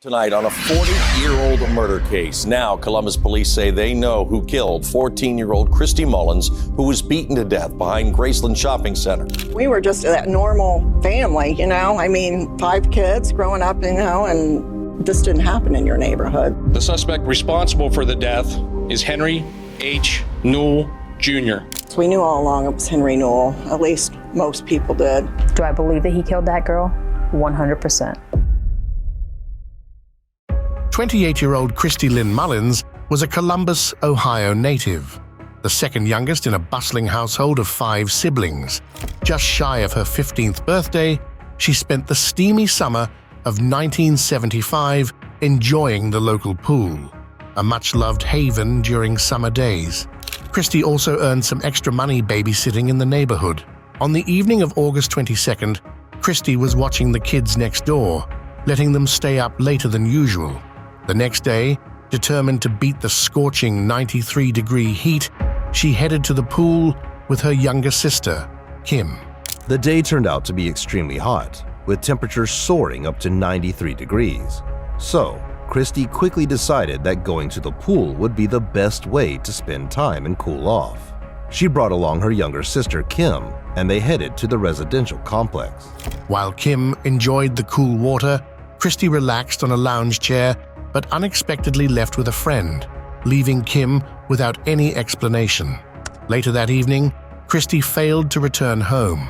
Tonight on a 40-year-old murder case. Now, Columbus police say they know who killed 14-year-old Christie Mullins, who was beaten to death behind Graceland Shopping Center. We were just that normal family, you know. I mean, 5 kids growing up, you know, and this didn't happen in your neighborhood. The suspect responsible for the death is Henry H. Newell, Jr. So we knew all along it was Henry Newell. At least most people did. Do I believe that he killed that girl? 100%. 28-year-old Christie Lynn Mullins was a Columbus, Ohio native, the second youngest in a bustling household of 5 siblings. Just shy of her 15th birthday, she spent the steamy summer of 1975 enjoying the local pool, a much-loved haven during summer days. Christie also earned some extra money babysitting in the neighborhood. On the evening of August 22nd, Christie was watching the kids next door, letting them stay up later than usual. The next day, determined to beat the scorching 93-degree heat, she headed to the pool with her younger sister, Kim. The day turned out to be extremely hot, with temperatures soaring up to 93 degrees. So, Christie quickly decided that going to the pool would be the best way to spend time and cool off. She brought along her younger sister, Kim, and they headed to the residential complex. While Kim enjoyed the cool water, Christie relaxed on a lounge chair but unexpectedly left with a friend, leaving Kim without any explanation. Later that evening, Christie failed to return home.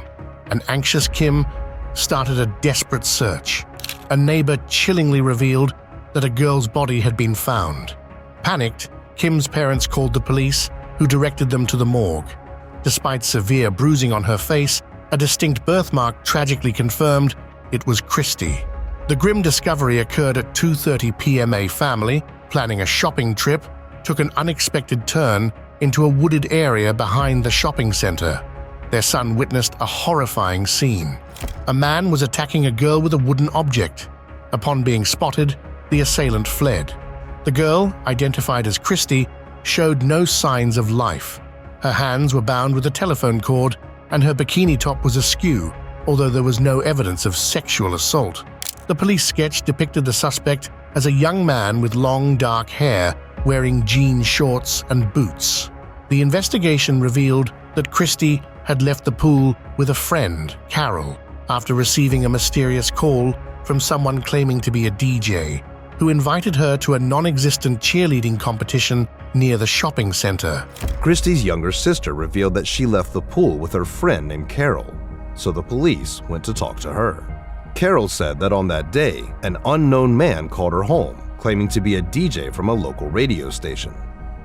An anxious Kim started a desperate search. A neighbor chillingly revealed that a girl's body had been found. Panicked, Kim's parents called the police, who directed them to the morgue. Despite severe bruising on her face, a distinct birthmark tragically confirmed it was Christie. The grim discovery occurred at 2:30 p.m. A family, planning a shopping trip, took an unexpected turn into a wooded area behind the shopping center. Their son witnessed a horrifying scene. A man was attacking a girl with a wooden object. Upon being spotted, the assailant fled. The girl, identified as Christie, showed no signs of life. Her hands were bound with a telephone cord, and her bikini top was askew, although there was no evidence of sexual assault. The police sketch depicted the suspect as a young man with long, dark hair, wearing jean shorts and boots. The investigation revealed that Christie had left the pool with a friend, Carol, after receiving a mysterious call from someone claiming to be a DJ, who invited her to a non-existent cheerleading competition near the shopping center. Christie's younger sister revealed that she left the pool with her friend named Carol, so the police went to talk to her. Carol said that on that day, an unknown man called her home, claiming to be a DJ from a local radio station.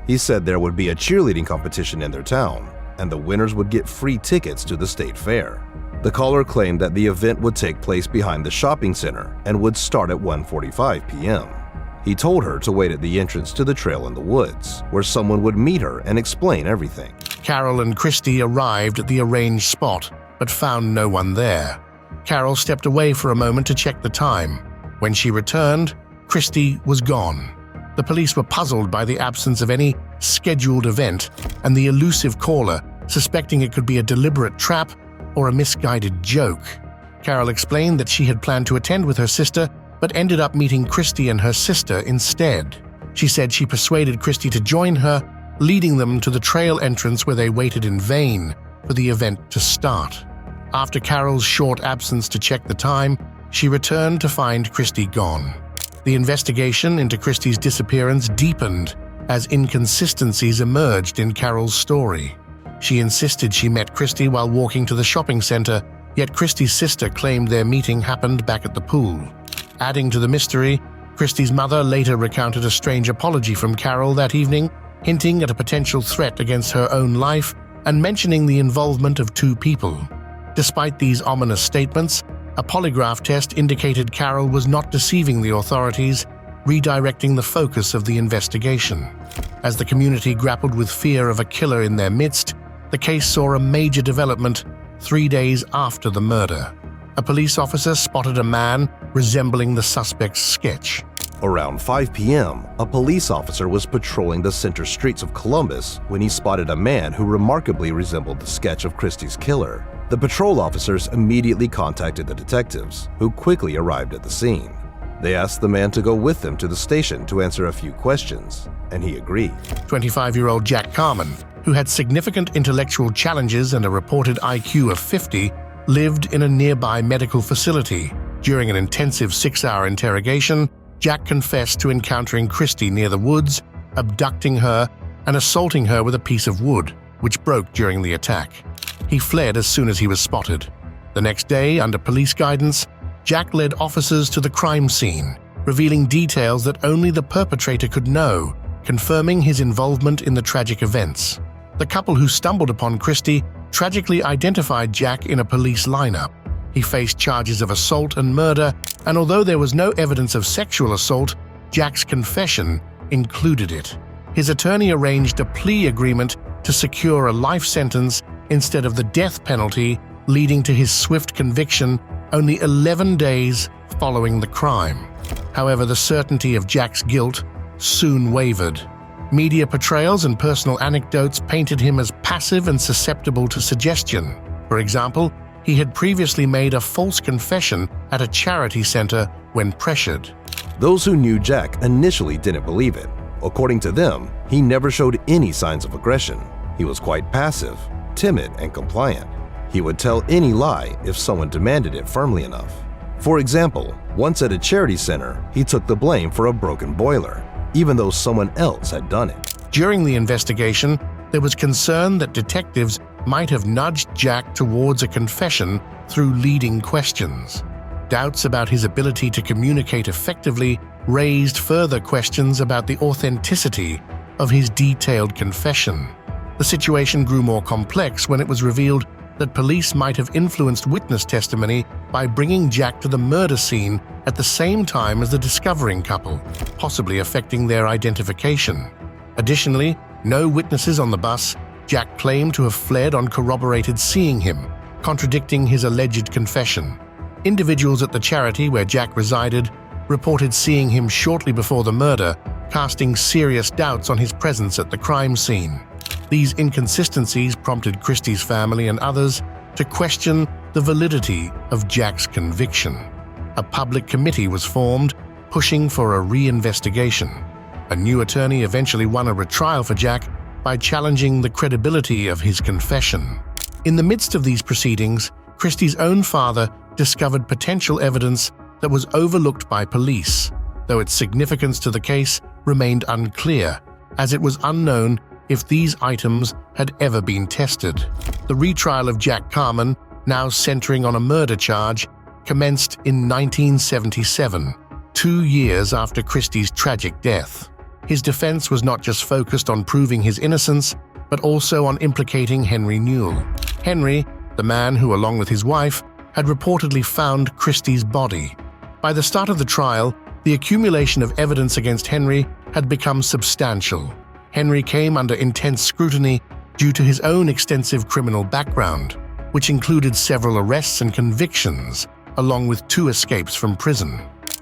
He said there would be a cheerleading competition in their town, and the winners would get free tickets to the state fair. The caller claimed that the event would take place behind the shopping center and would start at 1:45 p.m. He told her to wait at the entrance to the trail in the woods, where someone would meet her and explain everything. Carol and Christie arrived at the arranged spot, but found no one there. Carol stepped away for a moment to check the time. When she returned, Christie was gone. The police were puzzled by the absence of any scheduled event and the elusive caller, suspecting it could be a deliberate trap or a misguided joke. Carol explained that she had planned to attend with her sister, but ended up meeting Christie and her sister instead. She said she persuaded Christie to join her, leading them to the trail entrance where they waited in vain for the event to start. After Carol's short absence to check the time, she returned to find Christie gone. The investigation into Christie's disappearance deepened as inconsistencies emerged in Carol's story. She insisted she met Christie while walking to the shopping center, yet Christie's sister claimed their meeting happened back at the pool. Adding to the mystery, Christie's mother later recounted a strange apology from Carol that evening, hinting at a potential threat against her own life and mentioning the involvement of 2 people. Despite these ominous statements, a polygraph test indicated Carol was not deceiving the authorities, redirecting the focus of the investigation. As the community grappled with fear of a killer in their midst, the case saw a major development 3 days after the murder. A police officer spotted a man resembling the suspect's sketch. Around 5 p.m., a police officer was patrolling the center streets of Columbus when he spotted a man who remarkably resembled the sketch of Christie's killer. The patrol officers immediately contacted the detectives, who quickly arrived at the scene. They asked the man to go with them to the station to answer a few questions, and he agreed. 25-year-old Jack Carman, who had significant intellectual challenges and a reported IQ of 50, lived in a nearby medical facility. During an intensive 6-hour interrogation, Jack confessed to encountering Christy near the woods, abducting her, and assaulting her with a piece of wood, which broke during the attack. He fled as soon as he was spotted. The next day, under police guidance, Jack led officers to the crime scene, revealing details that only the perpetrator could know, confirming his involvement in the tragic events. The couple who stumbled upon Christy tragically identified Jack in a police lineup. He faced charges of assault and murder, and although there was no evidence of sexual assault, Jack's confession included it. His attorney arranged a plea agreement to secure a life sentence instead of the death penalty, leading to his swift conviction only 11 days following the crime. However, the certainty of Jack's guilt soon wavered. Media portrayals and personal anecdotes painted him as passive and susceptible to suggestion. For example, he had previously made a false confession at a charity center when pressured. Those who knew Jack initially didn't believe it. According to them, he never showed any signs of aggression. He was quite passive, timid, and compliant. He would tell any lie if someone demanded it firmly enough. For example, once at a charity center, he took the blame for a broken boiler, even though someone else had done it. During the investigation, there was concern that detectives might have nudged Jack towards a confession through leading questions. Doubts about his ability to communicate effectively raised further questions about the authenticity of his detailed confession. The situation grew more complex when it was revealed that police might have influenced witness testimony by bringing Jack to the murder scene at the same time as the discovering couple, possibly affecting their identification. Additionally, no witnesses on the bus. Jack claimed to have fled on corroborated seeing him, contradicting his alleged confession. Individuals at the charity where Jack resided reported seeing him shortly before the murder, casting serious doubts on his presence at the crime scene. These inconsistencies prompted Christy's family and others to question the validity of Jack's conviction. A public committee was formed, pushing for a reinvestigation. A new attorney eventually won a retrial for Jack by challenging the credibility of his confession. In the midst of these proceedings, Christy's own father discovered potential evidence that was overlooked by police, though its significance to the case remained unclear, as it was unknown if these items had ever been tested. The retrial of Jack Carman, now centering on a murder charge, commenced in 1977, 2 years after Christy's tragic death. His defense was not just focused on proving his innocence, but also on implicating Henry Newell. Henry, the man who, along with his wife, had reportedly found Christy's body. By the start of the trial, the accumulation of evidence against Henry had become substantial. Henry came under intense scrutiny due to his own extensive criminal background, which included several arrests and convictions, along with 2 escapes from prison.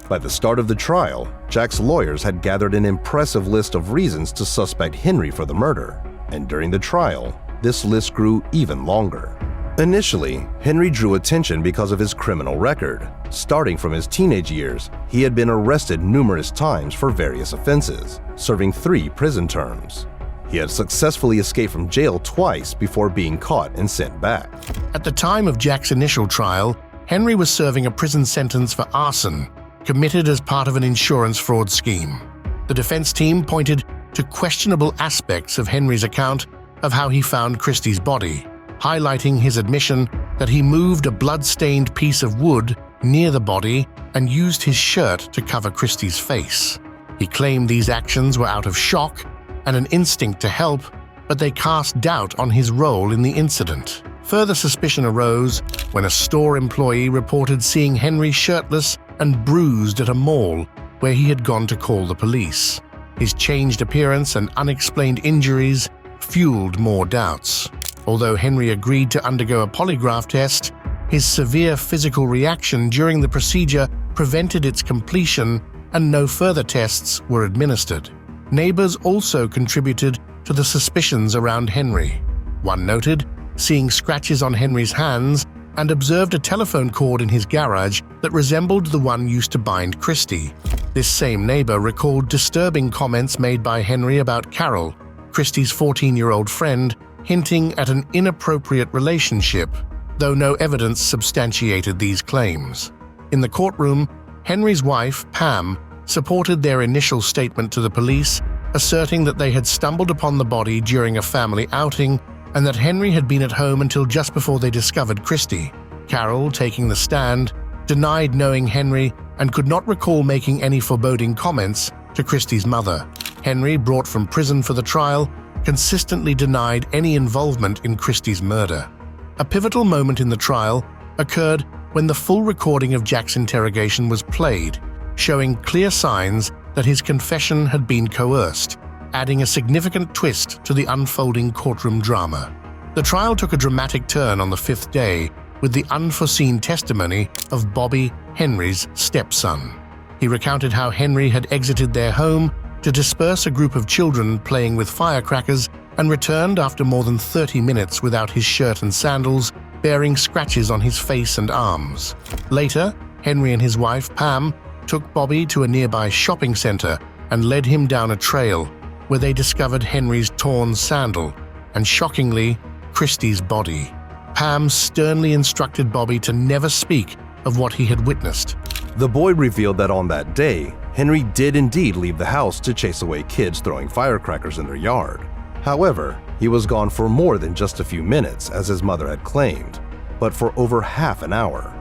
By the start of the trial, Jack's lawyers had gathered an impressive list of reasons to suspect Henry for the murder, and during the trial, this list grew even longer. Initially, Henry drew attention because of his criminal record. Starting from his teenage years, he had been arrested numerous times for various offenses, serving 3 prison terms. He had successfully escaped from jail twice before being caught and sent back. At the time of Jack's initial trial, Henry was serving a prison sentence for arson, committed as part of an insurance fraud scheme. The defense team pointed to questionable aspects of Henry's account of how he found Christy's body, highlighting his admission that he moved a blood-stained piece of wood near the body and used his shirt to cover Christy's face. He claimed these actions were out of shock and an instinct to help, but they cast doubt on his role in the incident. Further suspicion arose when a store employee reported seeing Henry shirtless and bruised at a mall where he had gone to call the police. His changed appearance and unexplained injuries fueled more doubts. Although Henry agreed to undergo a polygraph test, his severe physical reaction during the procedure prevented its completion and no further tests were administered. Neighbors also contributed to the suspicions around Henry. One noted seeing scratches on Henry's hands and observed a telephone cord in his garage that resembled the one used to bind Christy. This same neighbor recalled disturbing comments made by Henry about Carol, Christy's 14-year-old friend, hinting at an inappropriate relationship, though no evidence substantiated these claims. In the courtroom, Henry's wife, Pam, supported their initial statement to the police, asserting that they had stumbled upon the body during a family outing and that Henry had been at home until just before they discovered Christy. Carol, taking the stand, denied knowing Henry and could not recall making any foreboding comments to Christy's mother. Henry, brought from prison for the trial, consistently denied any involvement in Christy's murder. A pivotal moment in the trial occurred when the full recording of Jack's interrogation was played, showing clear signs that his confession had been coerced, adding a significant twist to the unfolding courtroom drama. The trial took a dramatic turn on the fifth day with the unforeseen testimony of Bobby, Henry's stepson. He recounted how Henry had exited their home to disperse a group of children playing with firecrackers and returned after more than 30 minutes without his shirt and sandals, bearing scratches on his face and arms. Later, Henry and his wife, Pam, took Bobby to a nearby shopping center and led him down a trail where they discovered Henry's torn sandal and, shockingly, Christy's body. Pam sternly instructed Bobby to never speak of what he had witnessed. The boy revealed that on that day, Henry did indeed leave the house to chase away kids throwing firecrackers in their yard. However, he was gone for more than just a few minutes, as his mother had claimed, but for over half an hour.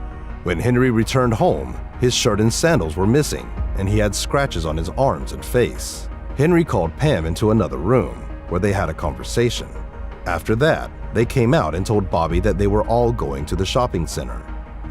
When Henry returned home, his shirt and sandals were missing, and he had scratches on his arms and face. Henry called Pam into another room, where they had a conversation. After that, they came out and told Bobby that they were all going to the shopping center.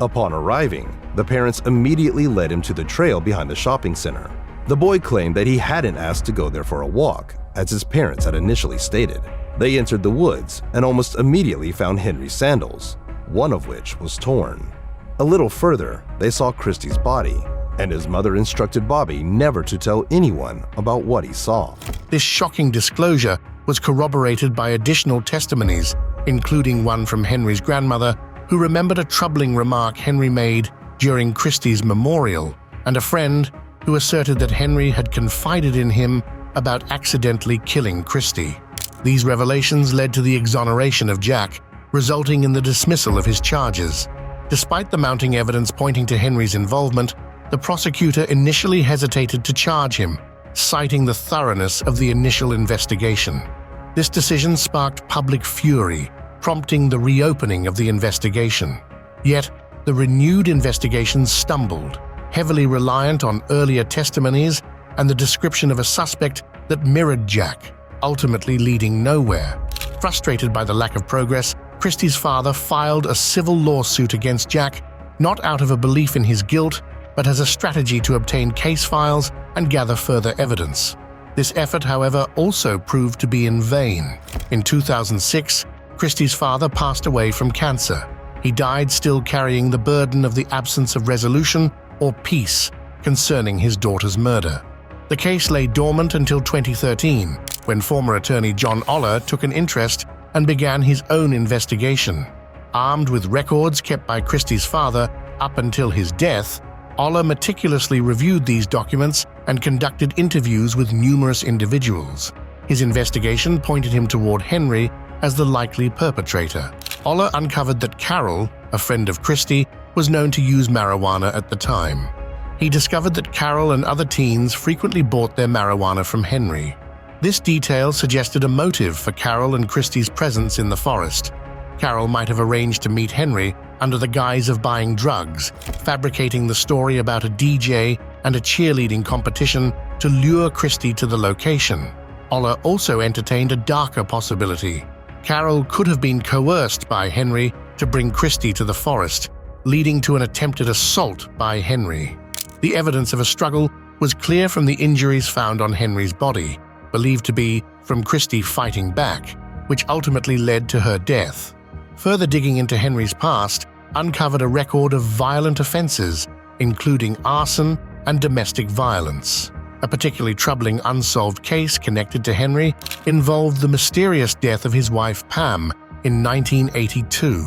Upon arriving, the parents immediately led him to the trail behind the shopping center. The boy claimed that he hadn't asked to go there for a walk, as his parents had initially stated. They entered the woods and almost immediately found Henry's sandals, one of which was torn. A little further, they saw Christy's body, and his mother instructed Bobby never to tell anyone about what he saw. This shocking disclosure was corroborated by additional testimonies, including one from Henry's grandmother, who remembered a troubling remark Henry made during Christy's memorial, and a friend who asserted that Henry had confided in him about accidentally killing Christy. These revelations led to the exoneration of Jack, resulting in the dismissal of his charges. Despite the mounting evidence pointing to Henry's involvement, the prosecutor initially hesitated to charge him, citing the thoroughness of the initial investigation. This decision sparked public fury, prompting the reopening of the investigation. Yet, the renewed investigation stumbled, heavily reliant on earlier testimonies and the description of a suspect that mirrored Jack, ultimately leading nowhere. Frustrated by the lack of progress, Christy's father filed a civil lawsuit against Jack, not out of a belief in his guilt, but as a strategy to obtain case files and gather further evidence. This effort, however, also proved to be in vain. In 2006, Christy's father passed away from cancer. He died still carrying the burden of the absence of resolution or peace concerning his daughter's murder. The case lay dormant until 2013, when former attorney John Oller took an interest and began his own investigation. Armed with records kept by Christy's father up until his death, Oller meticulously reviewed these documents and conducted interviews with numerous individuals. His investigation pointed him toward Henry as the likely perpetrator. Oller uncovered that Carol, a friend of Christy, was known to use marijuana at the time. He discovered that Carol and other teens frequently bought their marijuana from Henry. This detail suggested a motive for Carol and Christy's presence in the forest. Carol might have arranged to meet Henry under the guise of buying drugs, fabricating the story about a DJ and a cheerleading competition to lure Christy to the location. Oller also entertained a darker possibility. Carol could have been coerced by Henry to bring Christy to the forest, leading to an attempted assault by Henry. The evidence of a struggle was clear from the injuries found on Henry's body, believed to be from Christy fighting back, which ultimately led to her death. Further digging into Henry's past uncovered a record of violent offenses, including arson and domestic violence. A particularly troubling unsolved case connected to Henry involved the mysterious death of his wife Pam in 1982.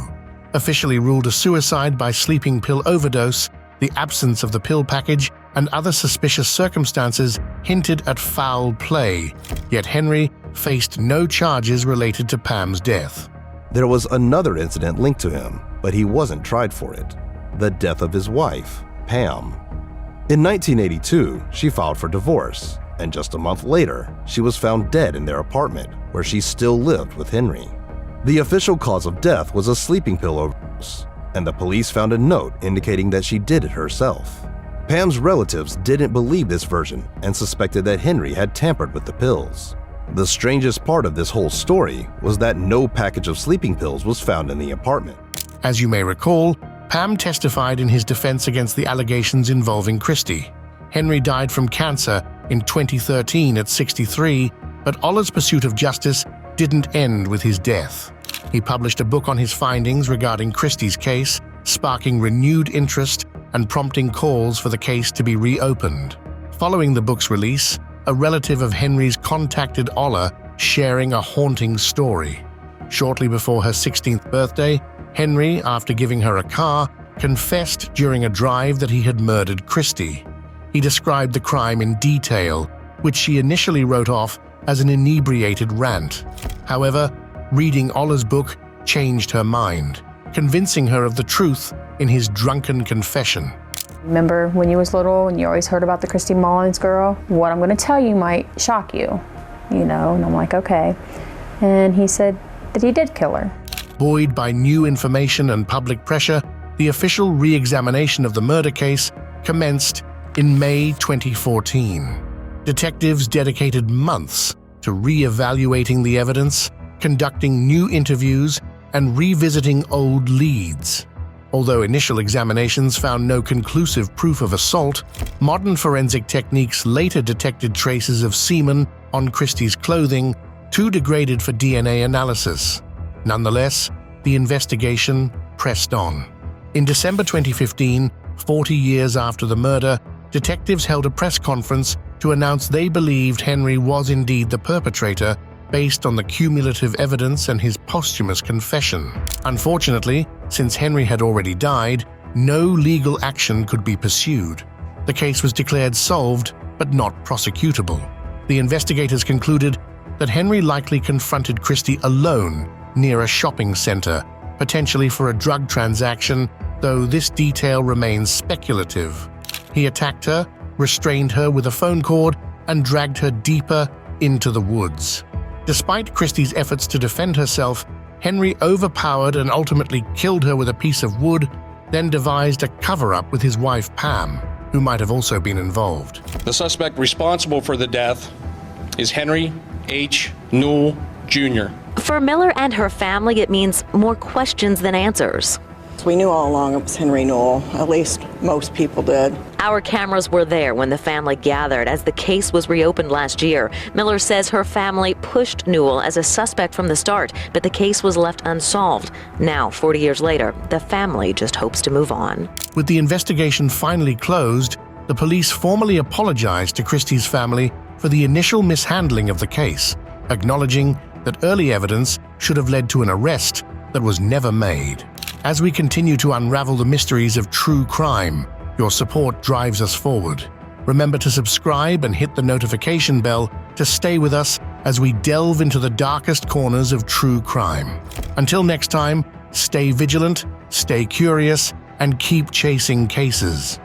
officially ruled a suicide by sleeping pill overdose, the absence of the pill package and other suspicious circumstances hinted at foul play, yet Henry faced no charges related to Pam's death. There was another incident linked to him, but he wasn't tried for it: the death of his wife, Pam. In 1982, she filed for divorce, and just a month later, she was found dead in their apartment, where she still lived with Henry. The official cause of death was a sleeping pill overdose, and the police found a note indicating that she did it herself. Pam's relatives didn't believe this version and suspected that Henry had tampered with the pills. The strangest part of this whole story was that no package of sleeping pills was found in the apartment. As you may recall, Pam testified in his defense against the allegations involving Christy. Henry died from cancer in 2013 at 63, but Oller's pursuit of justice didn't end with his death. He published a book on his findings regarding Christy's case, sparking renewed interest and prompting calls for the case to be reopened. Following the book's release, a relative of Henry's contacted Oller, sharing a haunting story. Shortly before her 16th birthday, Henry, after giving her a car, confessed during a drive that he had murdered Christy. He described the crime in detail, which she initially wrote off as an inebriated rant. However, reading Oller's book changed her mind, convincing her of the truth in his drunken confession. Remember when you was little and you always heard about the Christie Mullins girl? What I'm going to tell you might shock you, and I'm like, okay. And he said that he did kill her. Buoyed by new information and public pressure, the official re-examination of the murder case commenced in May 2014. Detectives dedicated months to re-evaluating the evidence, conducting new interviews, and revisiting old leads. Although initial examinations found no conclusive proof of assault, modern forensic techniques later detected traces of semen on Christie's clothing, too degraded for DNA analysis. Nonetheless, the investigation pressed on. In December 2015, 40 years after the murder, detectives held a press conference to announce they believed Henry was indeed the perpetrator based on the cumulative evidence and his posthumous confession. Unfortunately, since Henry had already died, no legal action could be pursued. The case was declared solved, but not prosecutable. The investigators concluded that Henry likely confronted Christy alone near a shopping center, potentially for a drug transaction, though this detail remains speculative. He attacked her, restrained her with a phone cord, and dragged her deeper into the woods. Despite Christy's efforts to defend herself, Henry overpowered and ultimately killed her with a piece of wood, then devised a cover-up with his wife Pam, who might have also been involved. The suspect responsible for the death is Henry H. Newell, Jr. For Miller and her family, it means more questions than answers. We knew all along it was Henry Newell, at least most people did. Our cameras were there when the family gathered as the case was reopened last year. Miller says her family pushed Newell as a suspect from the start, but the case was left unsolved. Now, 40 years later, the family just hopes to move on. With the investigation finally closed, the police formally apologized to Christie's family for the initial mishandling of the case, acknowledging that early evidence should have led to an arrest that was never made. As we continue to unravel the mysteries of true crime, your support drives us forward. Remember to subscribe and hit the notification bell to stay with us as we delve into the darkest corners of true crime. Until next time, stay vigilant, stay curious, and keep chasing cases.